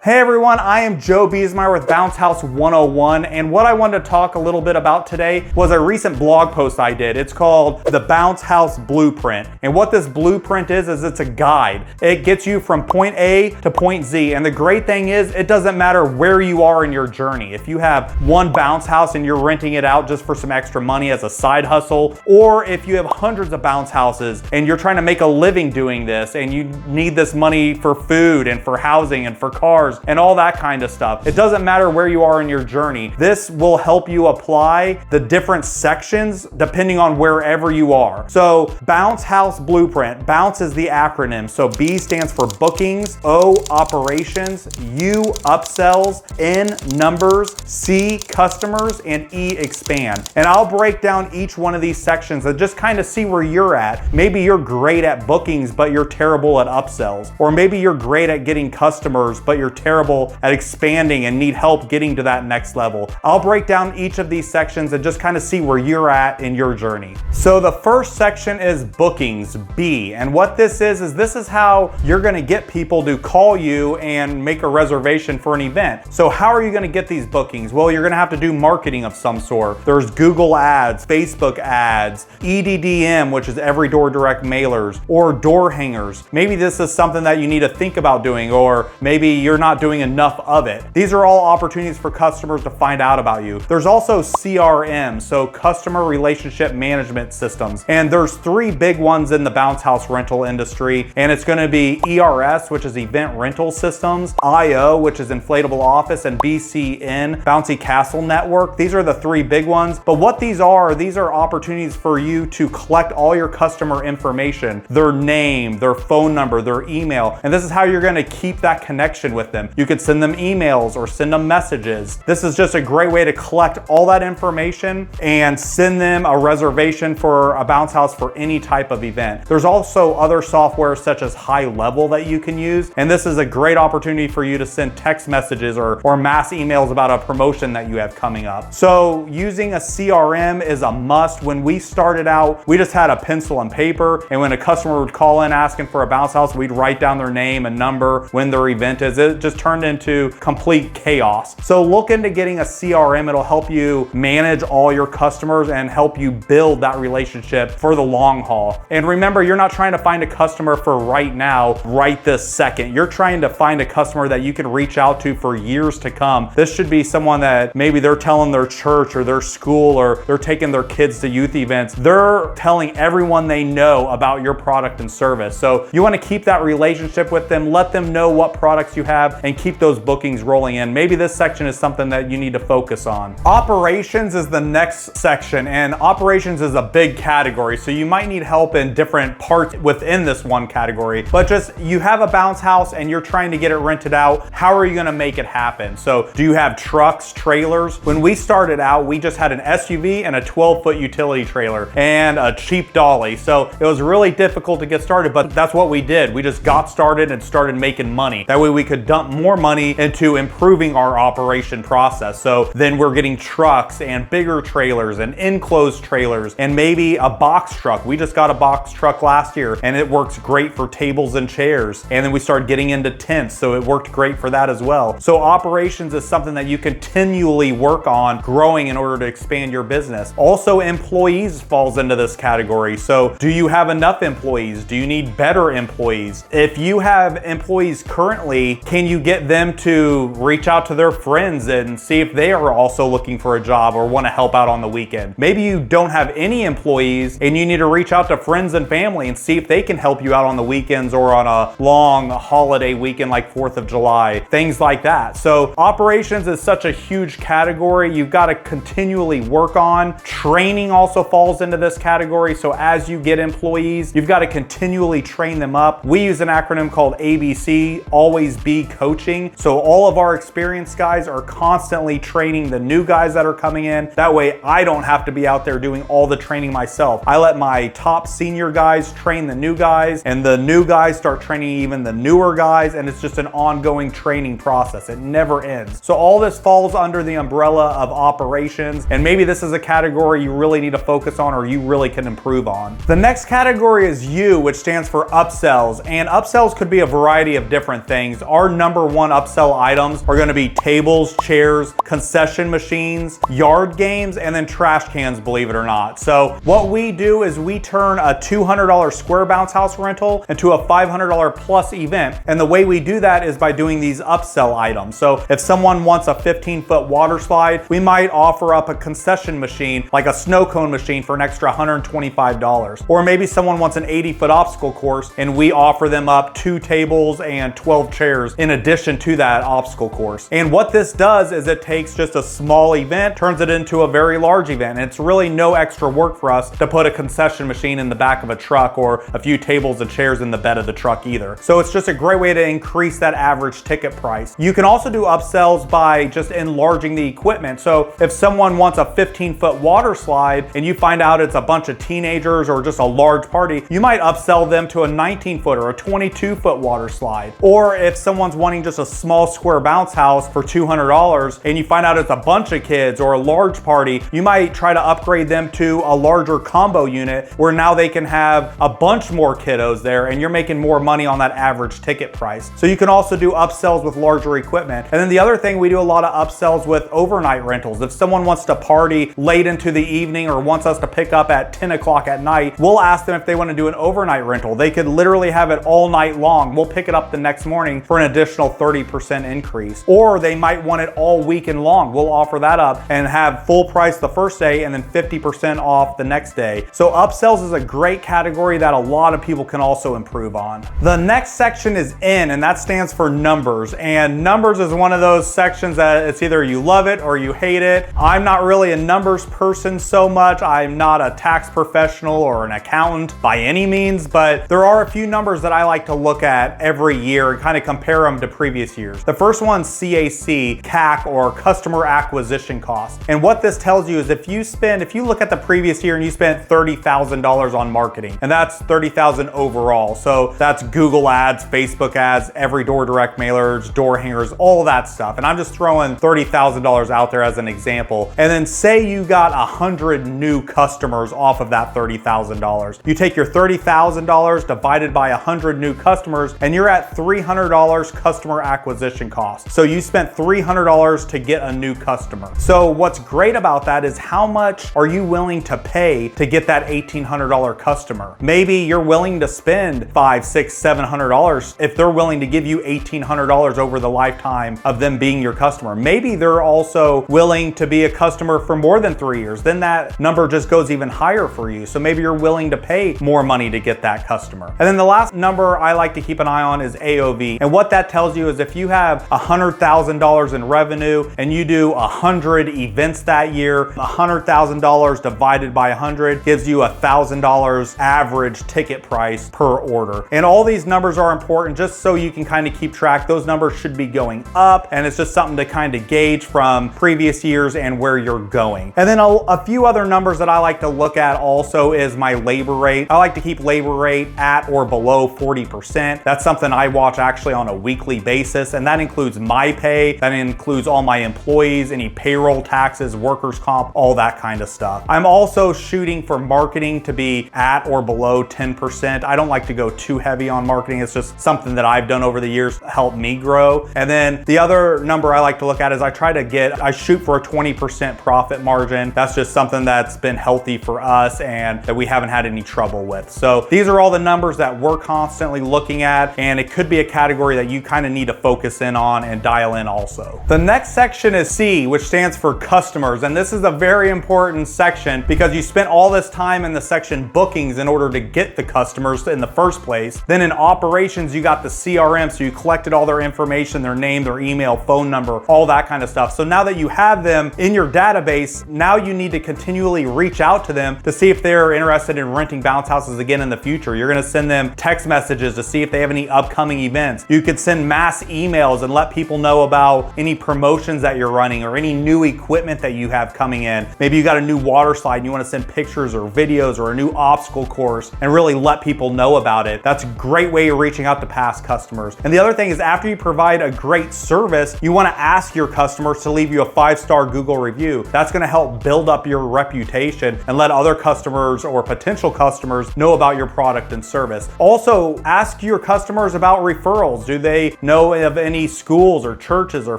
Hey everyone, I am Joe Biesmeyer with Bounce House 101, and what I wanted to talk a little bit about today was a recent blog post I did. It's called the Bounce House Blueprint, and what this blueprint is it's a guide. It gets you from point A to point Z, and the great thing is it doesn't matter where you are in your journey. If you have one bounce house and you're renting it out just for some extra money as a side hustle, or if you have hundreds of bounce houses and you're trying to make a living doing this and you need this money for food and for housing and for cars and all that kind of stuff. It doesn't matter where you are in your journey. This will help you apply the different sections depending on wherever you are. So Bounce House Blueprint, Bounce is the acronym. So B stands for bookings, O operations, U upsells, N numbers, C customers, and E expand. And I'll break down each one of these sections and just kind of see where you're at. Maybe you're great at bookings, but you're terrible at upsells. Or maybe you're great at getting customers, but you're terrible at expanding and need help getting to that next level. I'll break down each of these sections and just kind of see where you're at in your journey. So the first section is bookings, B. And what this is this is how you're gonna get people to call you and make a reservation for an event. So how are you gonna get these bookings? Well, you're gonna have to do marketing of some sort. There's Google ads, Facebook ads, EDDM, which is every door direct mailers, or door hangers. Maybe this is something that you need to think about doing, or maybe you're not doing enough of it. These are all opportunities for customers to find out about you. There's also CRM, so customer relationship management systems. And there's three big ones in the bounce house rental industry. And it's gonna be ERS, which is event rental systems, IO, which is inflatable office, and BCN, Bouncy Castle Network. These are the three big ones. But what these are opportunities for you to collect all your customer information, their name, their phone number, their email. And this is how you're gonna keep that connection with them. You could send them emails or send them messages. This is just a great way to collect all that information and send them a reservation for a bounce house for any type of event. There's also other software such as High Level that you can use. And this is a great opportunity for you to send text messages or mass emails about a promotion that you have coming up. So using a CRM is a must. When we started out, we just had a pencil and paper. And when a customer would call in asking for a bounce house, we'd write down their name and number, when their event is. It just turned into complete chaos. So look into getting a CRM. It'll help you manage all your customers and help you build that relationship for the long haul. And remember, you're not trying to find a customer for right now, right this second. You're trying to find a customer that you can reach out to for years to come. This should be someone that maybe they're telling their church or their school, or they're taking their kids to youth events. They're telling everyone they know about your product and service. So you want to keep that relationship with them, let them know what products you have, and keep those bookings rolling in. Maybe this section is something that you need to focus on. Operations is the next section, and operations is a big category. So you might need help in different parts within this one category, but just you have a bounce house and you're trying to get it rented out. How are you going to make it happen? So do you have trucks, trailers? When we started out, we just had an SUV and a 12-foot utility trailer and a cheap dolly. So it was really difficult to get started, but that's what we did. We just got started and started making money. That way we could dump more money into improving our operation process. So then we're getting trucks and bigger trailers and enclosed trailers and maybe a box truck. We just got a box truck last year and it works great for tables and chairs. And then we started getting into tents, so it worked great for that as well. So operations is something that you continually work on growing in order to expand your business. Also, employees falls into this category. So do you have enough employees? Do you need better employees? If you have employees currently, can you get them to reach out to their friends and see if they are also looking for a job or want to help out on the weekend? Maybe you don't have any employees and you need to reach out to friends and family and see if they can help you out on the weekends or on a long holiday weekend like 4th of July, things like that. So operations is such a huge category. You've got to continually work on. Training also falls into this category. So as you get employees, you've got to continually train them up. We use an acronym called ABC, Always Be Coaching. So all of our experienced guys are constantly training the new guys that are coming in. That way I don't have to be out there doing all the training myself. I let my top senior guys train the new guys, and the new guys start training even the newer guys, and it's just an ongoing training process. It never ends. So all this falls under the umbrella of operations, and maybe this is a category you really need to focus on or you really can improve on. The next category is U, which stands for upsells, and upsells could be a variety of different things. Our number number one upsell items are gonna be tables, chairs, concession machines, yard games, and then trash cans, believe it or not. So what we do is we turn a $200 square bounce house rental into a $500 plus event. And the way we do that is by doing these upsell items. So if someone wants a 15-foot water slide, we might offer up a concession machine, like a snow cone machine, for an extra $125. Or maybe someone wants an 80-foot obstacle course and we offer them up 2 tables and 12 chairs in addition to that obstacle course. And what this does is it takes just a small event, turns it into a very large event. And it's really no extra work for us to put a concession machine in the back of a truck or a few tables and chairs in the bed of the truck either. So it's just a great way to increase that average ticket price. You can also do upsells by just enlarging the equipment. So if someone wants a 15-foot water slide and you find out it's a bunch of teenagers or just a large party, you might upsell them to a 19-foot or a 22-foot water slide. Or if someone's wanting just a small square bounce house for $200 and you find out it's a bunch of kids or a large party, you might try to upgrade them to a larger combo unit where now they can have a bunch more kiddos there and you're making more money on that average ticket price. So you can also do upsells with larger equipment. And then the other thing, we do a lot of upsells with overnight rentals. If someone wants to party late into the evening or wants us to pick up at 10 o'clock at night, we'll ask them if they want to do an overnight rental. They could literally have it all night long. We'll pick it up the next morning for an additional 30% increase. Or they might want it all weekend long. We'll offer that up and have full price the first day and then 50% off the next day. So upsells is a great category that a lot of people can also improve on. The next section is N, and that stands for numbers. And numbers is one of those sections that it's either you love it or you hate it. I'm not really a numbers person so much. I'm not a tax professional or an accountant by any means, but there are a few numbers that I like to look at every year and kind of compare them to previous years. The first one's CAC, or customer acquisition cost. And what this tells you is if you look at the previous year and you spent $30,000 on marketing, and that's $30,000 overall. So that's Google ads, Facebook ads, every door direct mailers, door hangers, all that stuff. And I'm just throwing $30,000 out there as an example. And then say you got 100 new customers off of that $30,000. You take your $30,000 divided by 100 new customers and you're at $300 customer acquisition cost. So you spent $300 to get a new customer. So what's great about that is how much are you willing to pay to get that $1,800 customer? Maybe you're willing to spend $500, $600, $700 if they're willing to give you $1,800 over the lifetime of them being your customer. Maybe they're also willing to be a customer for more than 3 years. Then that number just goes even higher for you. So maybe you're willing to pay more money to get that customer. And then the last number I like to keep an eye on is AOV. And what that tells you is if you have $100,000 in revenue and you do 100 events that year, $100,000 divided by 100 gives you $1,000 average ticket price per order. And all these numbers are important just so you can kind of keep track. Those numbers should be going up, and it's just something to kind of gauge from previous years and where you're going. And then a few other numbers that I like to look at also is my labor rate. I like to keep labor rate at or below 40%. That's something I watch actually on a weekly basis, and that includes my pay, that includes all my employees, any payroll taxes, workers' comp, all that kind of stuff. I'm also shooting for marketing to be at or below 10%. I don't like to go too heavy on marketing. It's just something that I've done over the years to help me grow. And then the other number I like to look at is I shoot for a 20% profit margin. That's just something that's been healthy for us and that we haven't had any trouble with. So these are all the numbers that we're constantly looking at, and it could be a category that you kind of need to focus in on and dial in also. The next section is C, which stands for customers. And this is a very important section because you spent all this time in the section bookings in order to get the customers in the first place. Then in operations, you got the CRM. So you collected all their information, their name, their email, phone number, all that kind of stuff. So now that you have them in your database, now you need to continually reach out to them to see if they're interested in renting bounce houses again in the future. You're going to send them text messages to see if they have any upcoming events. You could send mass emails and let people know about any promotions that you're running or any new equipment that you have coming in. Maybe you got a new water slide and you want to send pictures or videos or a new obstacle course and really let people know about it. That's a great way of reaching out to past customers. And the other thing is after you provide a great service, you want to ask your customers to leave you a 5-star Google review. That's going to help build up your reputation and let other customers or potential customers know about your product and service. Also, ask your customers about referrals. Do they maybe know of any schools or churches or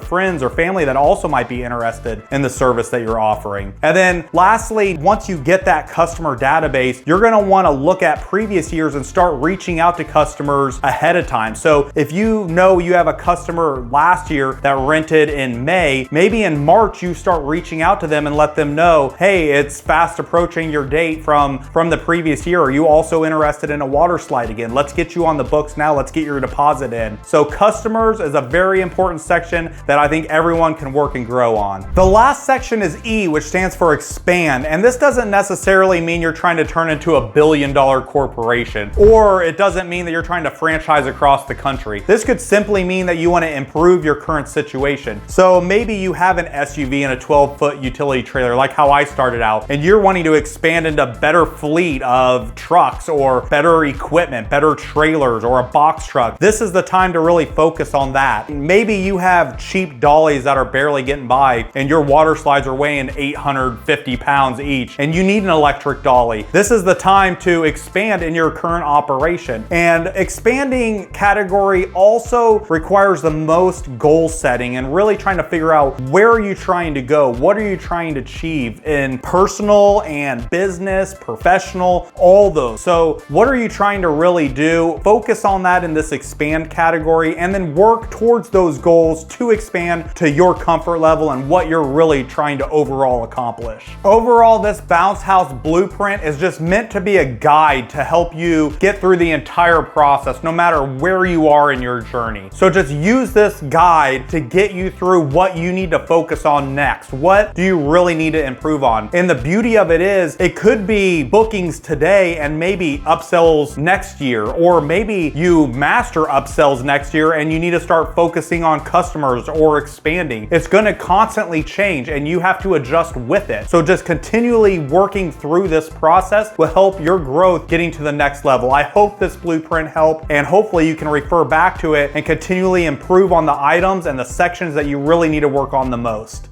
friends or family that also might be interested in the service that you're offering. And then lastly, once you get that customer database, you're gonna wanna look at previous years and start reaching out to customers ahead of time. So if you know you have a customer last year that rented in May, maybe in March you start reaching out to them and let them know, hey, it's fast approaching your date from the previous year. Are you also interested in a water slide again? Let's get you on the books now. Let's get your deposit in. So customers is a very important section that I think everyone can work and grow on. The last section is E, which stands for expand. And this doesn't necessarily mean you're trying to turn into a billion-dollar corporation, or it doesn't mean that you're trying to franchise across the country. This could simply mean that you want to improve your current situation. So maybe you have an SUV and a 12-foot utility trailer, like how I started out, and you're wanting to expand into better fleet of trucks or better equipment, better trailers, or a box truck. This is the time to really focus on that. Maybe you have cheap dollies that are barely getting by and your water slides are weighing 850 pounds each and you need an electric dolly. This is the time to expand in your current operation. And expanding category also requires the most goal setting and really trying to figure out where are you trying to go? What are you trying to achieve in personal and business, professional, all those. So what are you trying to really do? Focus on that in this expand category and then work towards those goals to expand to your comfort level and what you're really trying to overall accomplish. Overall, this Bounce House Blueprint is just meant to be a guide to help you get through the entire process, no matter where you are in your journey. So just use this guide to get you through what you need to focus on next. What do you really need to improve on? And the beauty of it is, it could be bookings today and maybe upsells next year, or maybe you master upsells next year and you need to start focusing on customers or expanding. It's going to constantly change and you have to adjust with it. So just continually working through this process will help your growth getting to the next level. I hope this blueprint helped, and hopefully you can refer back to it and continually improve on the items and the sections that you really need to work on the most.